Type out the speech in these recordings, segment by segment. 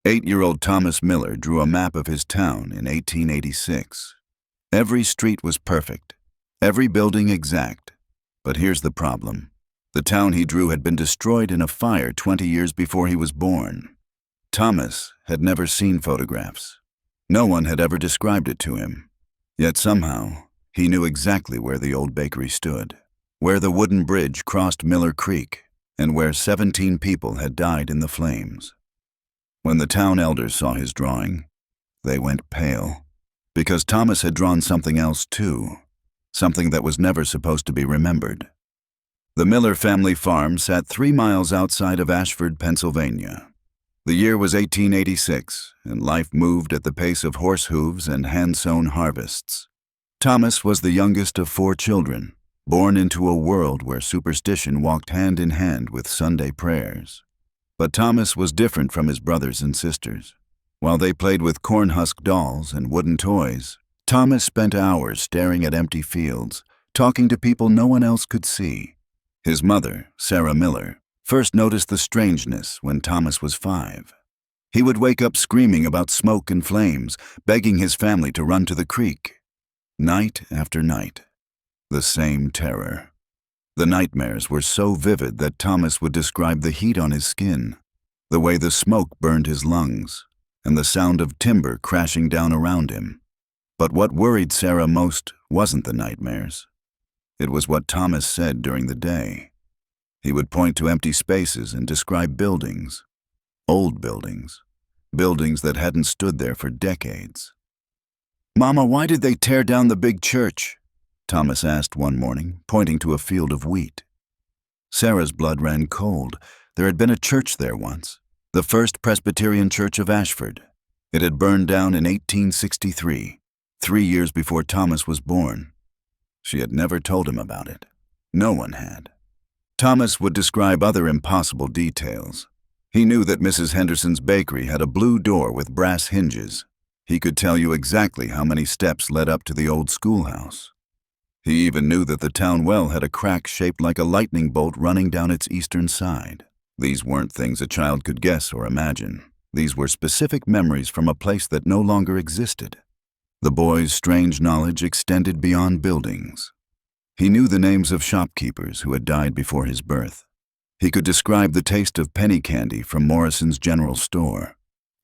8-year-old Thomas Miller drew a map of his town in 1886. Every street was perfect, every building exact. But here's the problem. The town he drew had been destroyed in a fire 20 years before he was born. Thomas had never seen photographs. No one had ever described it to him. Yet somehow, he knew exactly where the old bakery stood, where the wooden bridge crossed Miller Creek, and where 17 people had died in the flames. When the town elders saw his drawing, they went pale, because Thomas had drawn something else too, something that was never supposed to be remembered. The Miller family farm sat 3 miles outside of Ashford, Pennsylvania. The year was 1886, and life moved at the pace of horse hooves and hand-sown harvests. Thomas was the youngest of 4 children, born into a world where superstition walked hand in hand with Sunday prayers. But Thomas was different from his brothers and sisters. While they played with corn-husk dolls and wooden toys, Thomas spent hours staring at empty fields, talking to people no one else could see. His mother, Sarah Miller, first noticed the strangeness when Thomas was 5. He would wake up screaming about smoke and flames, begging his family to run to the creek. Night after night, the same terror. The nightmares were so vivid that Thomas would describe the heat on his skin, the way the smoke burned his lungs, and the sound of timber crashing down around him. But what worried Sarah most wasn't the nightmares. It was what Thomas said during the day. He would point to empty spaces and describe buildings, old buildings, buildings that hadn't stood there for decades. "Mama, why did they tear down the big church?" Thomas asked one morning, pointing to a field of wheat. Sarah's blood ran cold. There had been a church there once, the First Presbyterian Church of Ashford. It had burned down in 1863, 3 years before Thomas was born. She had never told him about it. No one had. Thomas would describe other impossible details. He knew that Mrs. Henderson's bakery had a blue door with brass hinges. He could tell you exactly how many steps led up to the old schoolhouse. He even knew that the town well had a crack shaped like a lightning bolt running down its eastern side. These weren't things a child could guess or imagine. These were specific memories from a place that no longer existed. The boy's strange knowledge extended beyond buildings. He knew the names of shopkeepers who had died before his birth. He could describe the taste of penny candy from Morrison's General Store,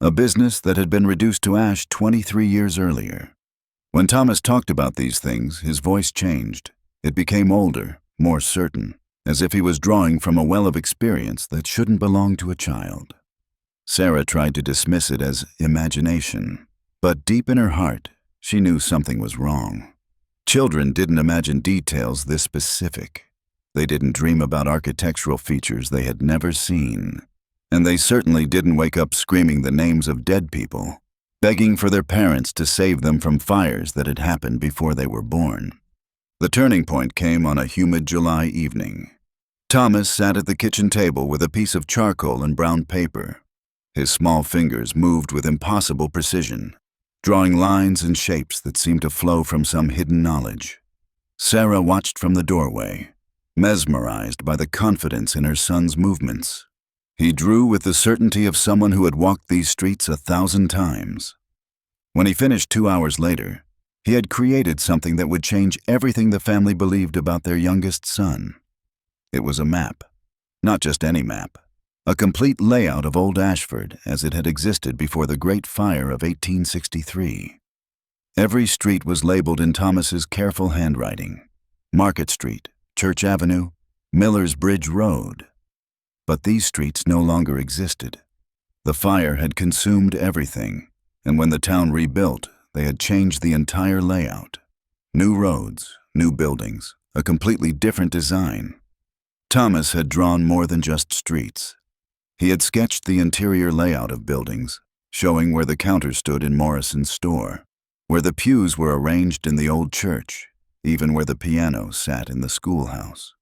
a business that had been reduced to ash 23 years earlier. When Thomas talked about these things, his voice changed. It became older, more certain, as if he was drawing from a well of experience that shouldn't belong to a child. Sarah tried to dismiss it as imagination, but deep in her heart, she knew something was wrong. Children didn't imagine details this specific. They didn't dream about architectural features they had never seen. And they certainly didn't wake up screaming the names of dead people, begging for their parents to save them from fires that had happened before they were born. The turning point came on a humid July evening. Thomas sat at the kitchen table with a piece of charcoal and brown paper. His small fingers moved with impossible precision, drawing lines and shapes that seemed to flow from some hidden knowledge. Sarah watched from the doorway, mesmerized by the confidence in her son's movements. He drew with the certainty of someone who had walked these streets 1,000 times. When he finished 2 hours later, he had created something that would change everything the family believed about their youngest son. It was a map. Not just any map. A complete layout of old Ashford as it had existed before the Great Fire of 1863. Every street was labeled in Thomas's careful handwriting. Market Street, Church Avenue, Miller's Bridge Road. But these streets no longer existed. The fire had consumed everything, and when the town rebuilt, they had changed the entire layout. New roads, new buildings, a completely different design. Thomas had drawn more than just streets. He had sketched the interior layout of buildings, showing where the counter stood in Morrison's store, where the pews were arranged in the old church, even where the piano sat in the schoolhouse.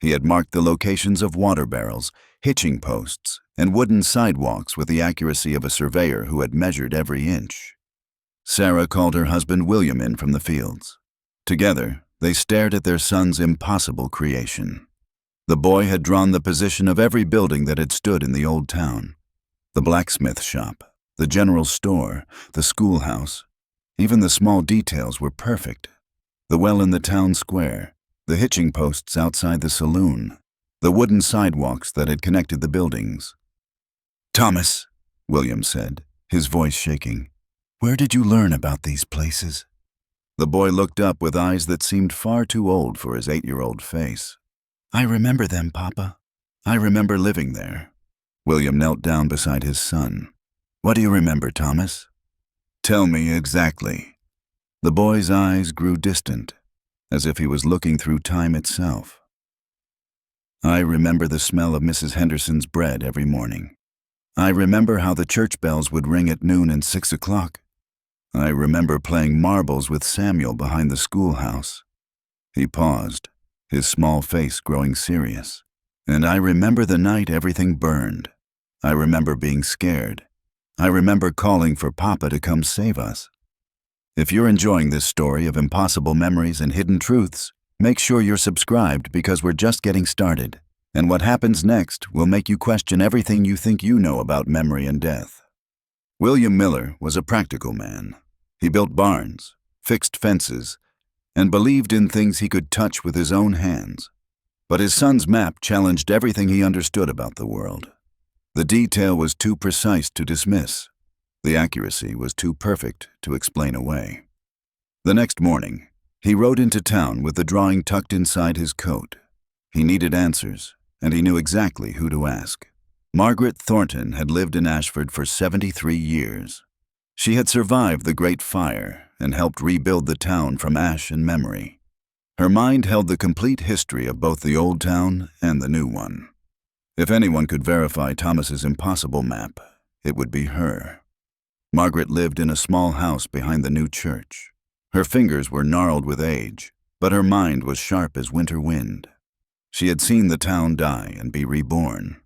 He had marked the locations of water barrels, hitching posts, and wooden sidewalks with the accuracy of a surveyor who had measured every inch. Sarah called her husband William in from the fields. Together, they stared at their son's impossible creation. The boy had drawn the position of every building that had stood in the old town. The blacksmith shop, The general store, the schoolhouse, even the small details were perfect. The well in the town square, the hitching posts outside the saloon, the wooden sidewalks that had connected the buildings. "Thomas," William said, his voice shaking, "where did you learn about these places?" The boy looked up with eyes that seemed far too old for his 8-year-old face. "I remember them, Papa. I remember living there." William knelt down beside his son. "What do you remember, Thomas?" "Tell me exactly." The boy's eyes grew distant, as if he was looking through time itself. "I remember the smell of Mrs. Henderson's bread every morning. I remember how the church bells would ring at noon and 6 o'clock. I remember playing marbles with Samuel behind the schoolhouse." He paused, his small face growing serious. "And I remember the night everything burned. I remember being scared. I remember calling for Papa to come save us." If you're enjoying this story of impossible memories and hidden truths, make sure you're subscribed because we're just getting started. And what happens next will make you question everything you think you know about memory and death. William Miller was a practical man. He built barns, fixed fences, and believed in things he could touch with his own hands. But his son's map challenged everything he understood about the world. The detail was too precise to dismiss. The accuracy was too perfect to explain away. The next morning, he rode into town with the drawing tucked inside his coat. He needed answers, and he knew exactly who to ask. Margaret Thornton had lived in Ashford for 73 years. She had survived the Great Fire and helped rebuild the town from ash and memory. Her mind held the complete history of both the old town and the new one. If anyone could verify Thomas's impossible map, it would be her. Margaret lived in a small house behind the new church. Her fingers were gnarled with age, but her mind was sharp as winter wind. She had seen the town die and be reborn.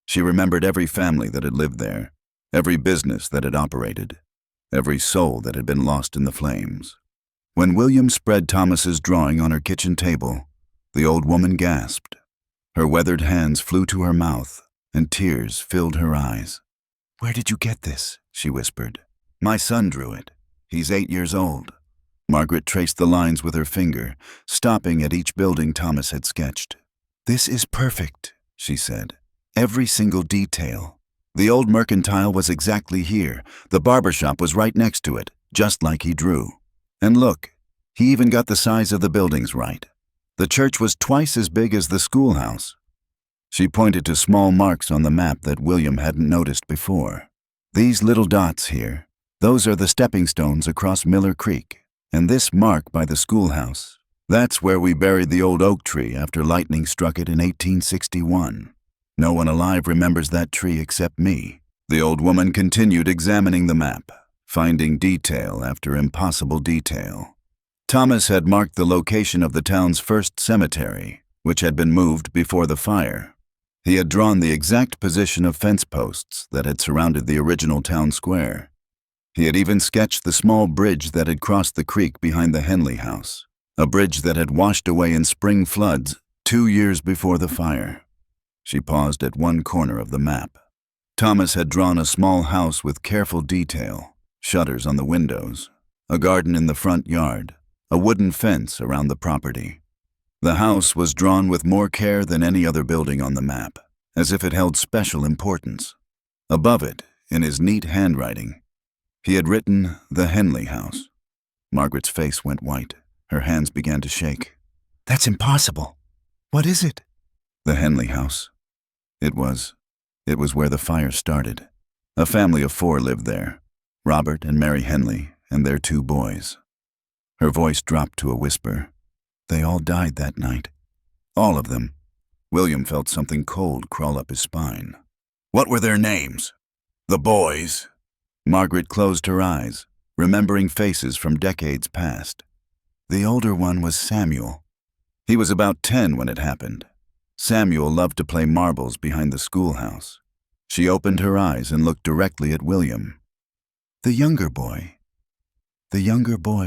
She remembered every family that had lived there, every business that had operated, every soul that had been lost in the flames. When William spread Thomas's drawing on her kitchen table, the old woman gasped. Her weathered hands flew to her mouth, and tears filled her eyes. "Where did you get this?" she whispered. "My son drew it. He's 8 years old." Margaret traced the lines with her finger, stopping at each building Thomas had sketched. "This is perfect," she said. "Every single detail. The old mercantile was exactly here. The barber shop was right next to it, just like he drew. And look, he even got the size of the buildings right. The church was twice as big as the schoolhouse." She pointed to small marks on the map that William hadn't noticed before. "These little dots here, those are the stepping stones across Miller Creek. And this mark by the schoolhouse, that's where we buried the old oak tree after lightning struck it in 1861. No one alive remembers that tree except me." The old woman continued examining the map, finding detail after impossible detail. Thomas had marked the location of the town's first cemetery, which had been moved before the fire. He had drawn the exact position of fence posts that had surrounded the original town square. He had even sketched the small bridge that had crossed the creek behind the Henley house, a bridge that had washed away in spring floods 2 years before the fire. She paused at one corner of the map. Thomas had drawn a small house with careful detail, shutters on the windows, a garden in the front yard, a wooden fence around the property. The house was drawn with more care than any other building on the map, as if it held special importance. Above it, in his neat handwriting, he had written the Henley house. Margaret's face went white. Her hands began to shake. "That's impossible. What is it?" "The Henley house. It was where the fire started. A family of 4 lived there, Robert and Mary Henley and their 2 boys. Her voice dropped to a whisper. "They all died that night. All of them." William felt something cold crawl up his spine. "What were their names? The boys?" Margaret closed her eyes, remembering faces from decades past. "The older one was Samuel. He was about 10 when it happened. Samuel loved to play marbles behind the schoolhouse." She opened her eyes and looked directly at William. The younger boy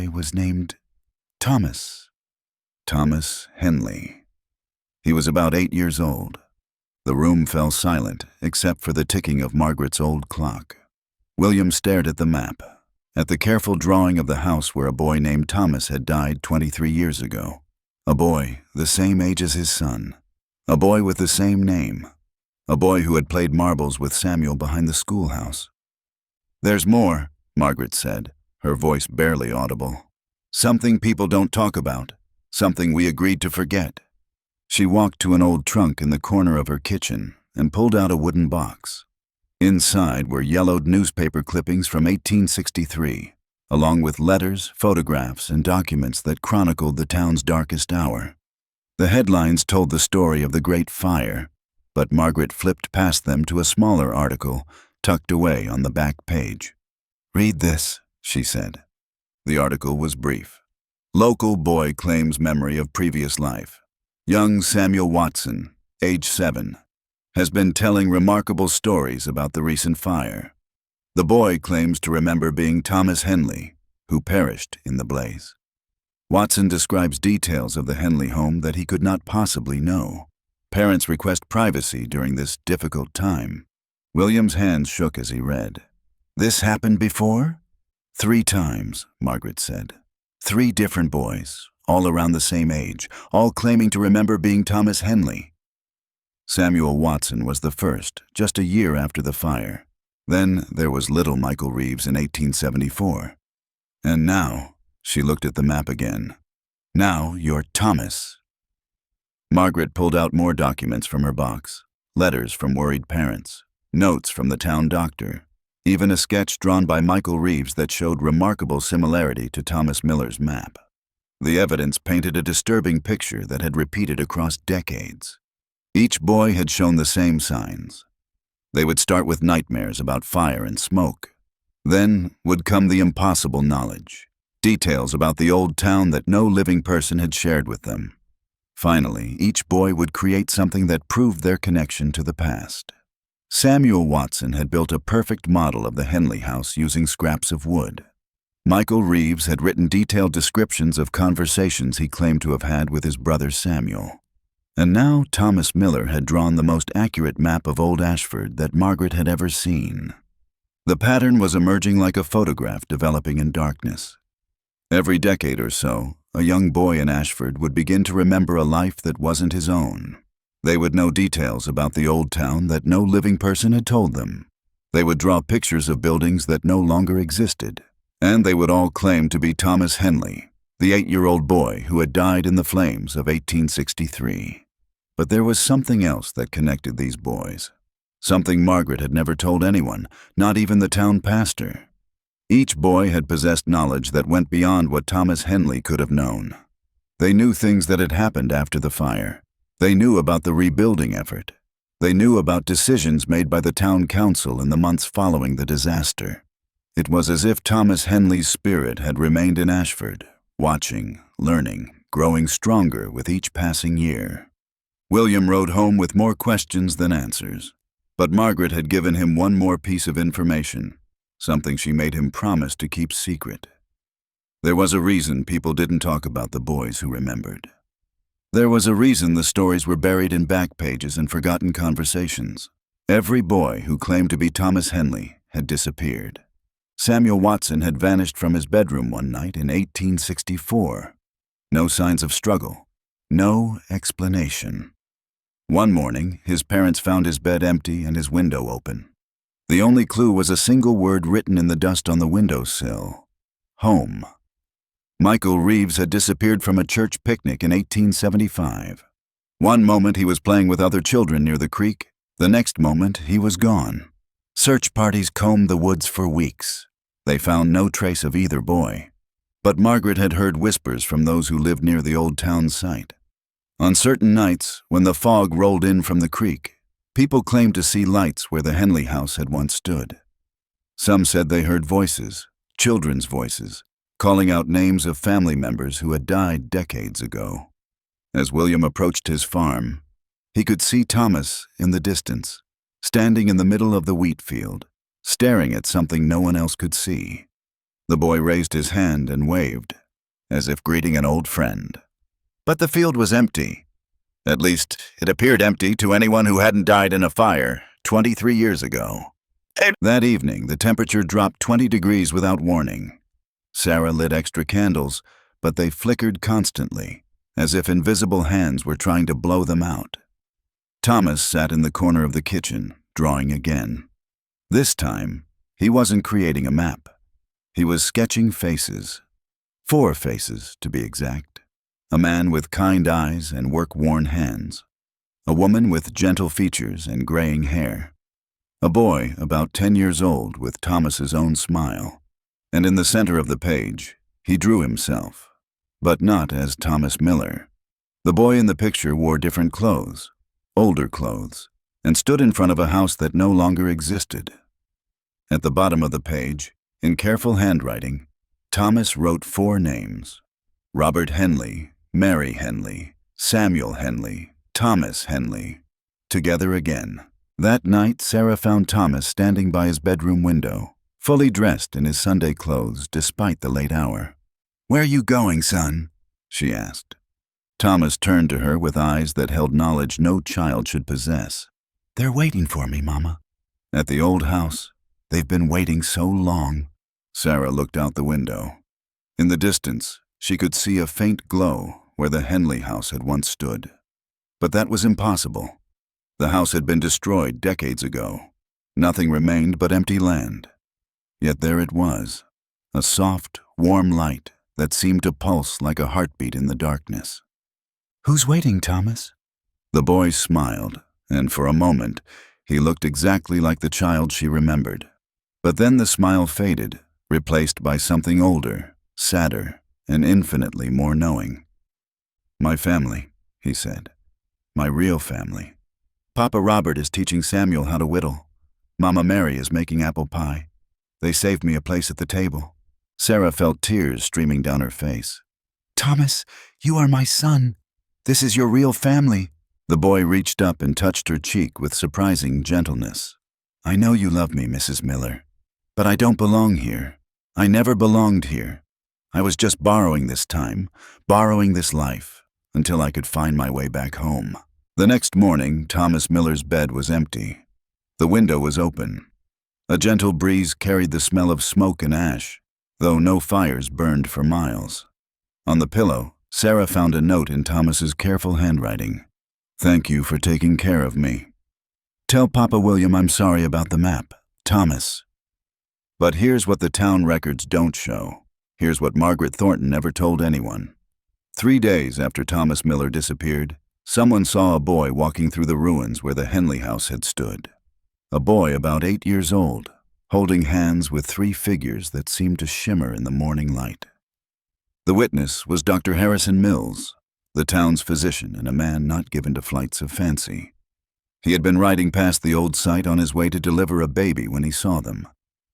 was named Thomas. Thomas Henley. He was about 8 years old. The room fell silent, except for the ticking of Margaret's old clock. William stared at the map, at the careful drawing of the house where a boy named Thomas had died 23 years ago. A boy the same age as his son. A boy with the same name. A boy who had played marbles with Samuel behind the schoolhouse. "There's more," Margaret said, her voice barely audible. "Something people don't talk about. Something we agreed to forget." She walked to an old trunk in the corner of her kitchen and pulled out a wooden box. Inside were yellowed newspaper clippings from 1863, along with letters, photographs, and documents that chronicled the town's darkest hour. The headlines told the story of the Great Fire, but Margaret flipped past them to a smaller article tucked away on the back page. "Read this," she said. The article was brief. "Local boy claims memory of previous life. Young Samuel Watson, age 7, has been telling remarkable stories about the recent fire. The boy claims to remember being Thomas Henley, who perished in the blaze. Watson describes details of the Henley home that he could not possibly know. Parents request privacy during this difficult time." William's hands shook as he read. "This happened before?" "3 times, Margaret said. 3 different boys, all around the same age, all claiming to remember being Thomas Henley. Samuel Watson was the first, just a year after the fire. Then there was little Michael Reeves in 1874. And now," she looked at the map again, "now you're Thomas." Margaret pulled out more documents from her box, letters from worried parents, notes from the town doctor, even a sketch drawn by Michael Reeves that showed remarkable similarity to Thomas Miller's map. The evidence painted a disturbing picture that had repeated across decades. Each boy had shown the same signs. They would start with nightmares about fire and smoke. Then would come the impossible knowledge, details about the old town that no living person had shared with them. Finally, each boy would create something that proved their connection to the past. Samuel Watson had built a perfect model of the Henley house using scraps of wood. Michael Reeves had written detailed descriptions of conversations he claimed to have had with his brother Samuel. And now Thomas Miller had drawn the most accurate map of Old Ashford that Margaret had ever seen. The pattern was emerging like a photograph developing in darkness. Every decade or so, a young boy in Ashford would begin to remember a life that wasn't his own. They would know details about the old town that no living person had told them. They would draw pictures of buildings that no longer existed. And they would all claim to be Thomas Henley, the 8-year-old boy who had died in the flames of 1863. But there was something else that connected these boys. Something Margaret had never told anyone, not even the town pastor. Each boy had possessed knowledge that went beyond what Thomas Henley could have known. They knew things that had happened after the fire. They knew about the rebuilding effort. They knew about decisions made by the town council in the months following the disaster. It was as if Thomas Henley's spirit had remained in Ashford, watching, learning, growing stronger with each passing year. William rode home with more questions than answers. But Margaret had given him one more piece of information, something she made him promise to keep secret. There was a reason people didn't talk about the boys who remembered. There was a reason the stories were buried in back pages and forgotten conversations. Every boy who claimed to be Thomas Henley had disappeared. Samuel Watson had vanished from his bedroom one night in 1864. No signs of struggle. No explanation. One morning, his parents found his bed empty and his window open. The only clue was a single word written in the dust on the windowsill: home. Michael Reeves had disappeared from a church picnic in 1875. One moment he was playing with other children near the creek. The next moment he was gone. Search parties combed the woods for weeks. They found no trace of either boy. But Margaret had heard whispers from those who lived near the old town site. On certain nights, when the fog rolled in from the creek, people claimed to see lights where the Henley house had once stood. Some said they heard voices, children's voices, calling out names of family members who had died decades ago. As William approached his farm, he could see Thomas in the distance, standing in the middle of the wheat field, staring at something no one else could see. The boy raised his hand and waved, as if greeting an old friend. But the field was empty. At least, it appeared empty to anyone who hadn't died in a fire 23 years ago. That evening, the temperature dropped 20 degrees without warning. Sarah lit extra candles, but they flickered constantly, as if invisible hands were trying to blow them out. Thomas sat in the corner of the kitchen, drawing again. This time, he wasn't creating a map. He was sketching faces. 4 faces, to be exact. A man with kind eyes and work-worn hands. A woman with gentle features and graying hair. A boy about 10 years old with Thomas's own smile. And in the center of the page, he drew himself, but not as Thomas Miller. The boy in the picture wore different clothes, older clothes, and stood in front of a house that no longer existed. At the bottom of the page, in careful handwriting, Thomas wrote 4 names: Robert Henley, Mary Henley, Samuel Henley, Thomas Henley. Together again. That night, Sarah found Thomas standing by his bedroom window, fully dressed in his Sunday clothes despite the late hour. "Where are you going, son?" she asked. Thomas turned to her with eyes that held knowledge no child should possess. "They're waiting for me, Mama." At the old house, they've been waiting so long. Sarah looked out the window. In the distance, she could see a faint glow where the Henley house had once stood. But that was impossible. The house had been destroyed decades ago. Nothing remained but empty land. Yet there it was, a soft, warm light that seemed to pulse like a heartbeat in the darkness. "Who's waiting, Thomas?" The boy smiled, and for a moment, he looked exactly like the child she remembered. But then the smile faded, replaced by something older, sadder, and infinitely more knowing. "My family," he said. "My real family. Papa Robert is teaching Samuel how to whittle. Mama Mary is making apple pie. They saved me a place at the table." Sarah felt tears streaming down her face. "Thomas, you are my son. This is your real family." The boy reached up and touched her cheek with surprising gentleness. "I know you love me, Mrs. Miller, but I don't belong here. I never belonged here. I was just borrowing this time, borrowing this life, until I could find my way back home." The next morning, Thomas Miller's bed was empty. The window was open. A gentle breeze carried the smell of smoke and ash, though no fires burned for miles. On the pillow, Sarah found a note in Thomas's careful handwriting. "Thank you for taking care of me. Tell Papa William I'm sorry about the map. Thomas." But here's what the town records don't show. Here's what Margaret Thornton never told anyone. 3 days after Thomas Miller disappeared, someone saw a boy walking through the ruins where the Henley house had stood. A boy about 8 years old, holding hands with 3 figures that seemed to shimmer in the morning light. The witness was Dr. Harrison Mills, the town's physician and a man not given to flights of fancy. He had been riding past the old site on his way to deliver a baby when he saw them.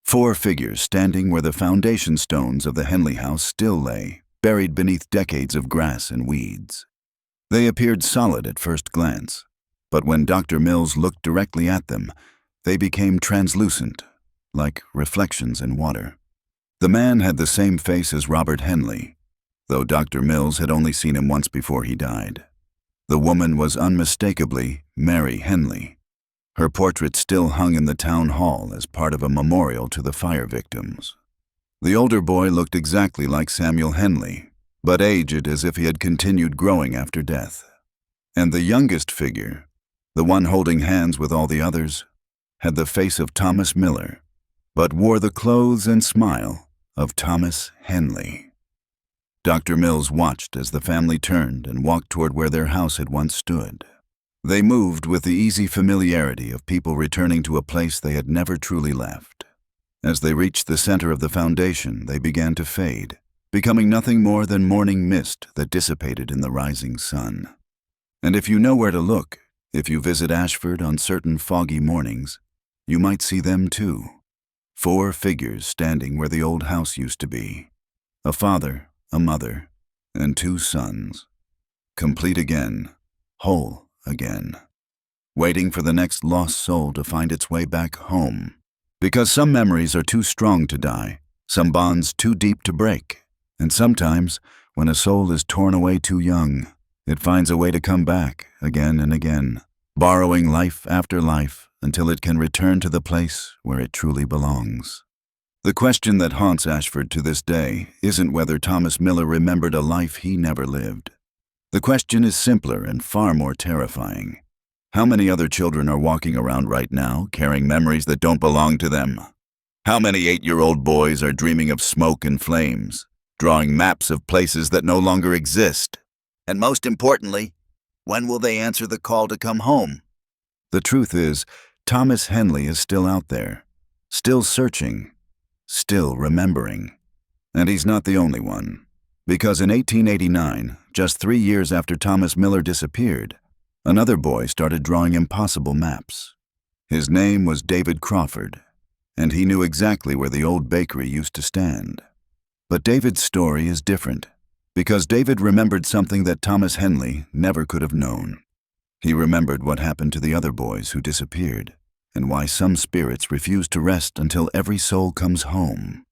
4 figures standing where the foundation stones of the Henley house still lay, buried beneath decades of grass and weeds. They appeared solid at first glance, but when Dr. Mills looked directly at them, they became translucent, like reflections in water. The man had the same face as Robert Henley, though Dr. Mills had only seen him once before he died. The woman was unmistakably Mary Henley. Her portrait still hung in the town hall as part of a memorial to the fire victims. The older boy looked exactly like Samuel Henley, but aged as if he had continued growing after death. And the youngest figure, the one holding hands with all the others, had the face of Thomas Miller, but wore the clothes and smile of Thomas Henley. Dr. Mills watched as the family turned and walked toward where their house had once stood. They moved with the easy familiarity of people returning to a place they had never truly left. As they reached the center of the foundation, they began to fade, becoming nothing more than morning mist that dissipated in the rising sun. And if you know where to look, if you visit Ashford on certain foggy mornings, you might see them too. 4 figures standing where the old house used to be. A father, a mother, and 2 sons. Complete again, whole again. Waiting for the next lost soul to find its way back home. Because some memories are too strong to die, some bonds too deep to break. And sometimes, when a soul is torn away too young, it finds a way to come back again and again, borrowing life after life until it can return to the place where it truly belongs. The question that haunts Ashford to this day isn't whether Thomas Miller remembered a life he never lived. The question is simpler and far more terrifying. How many other children are walking around right now carrying memories that don't belong to them? How many 8-year-old boys are dreaming of smoke and flames, drawing maps of places that no longer exist? And most importantly, when will they answer the call to come home? The truth is, Thomas Henley is still out there, still searching, still remembering. And he's not the only one. Because in 1889, just 3 years after Thomas Miller disappeared, another boy started drawing impossible maps. His name was David Crawford, and he knew exactly where the old bakery used to stand. But David's story is different, because David remembered something that Thomas Henley never could have known. He remembered what happened to the other boys who disappeared, and why some spirits refuse to rest until every soul comes home.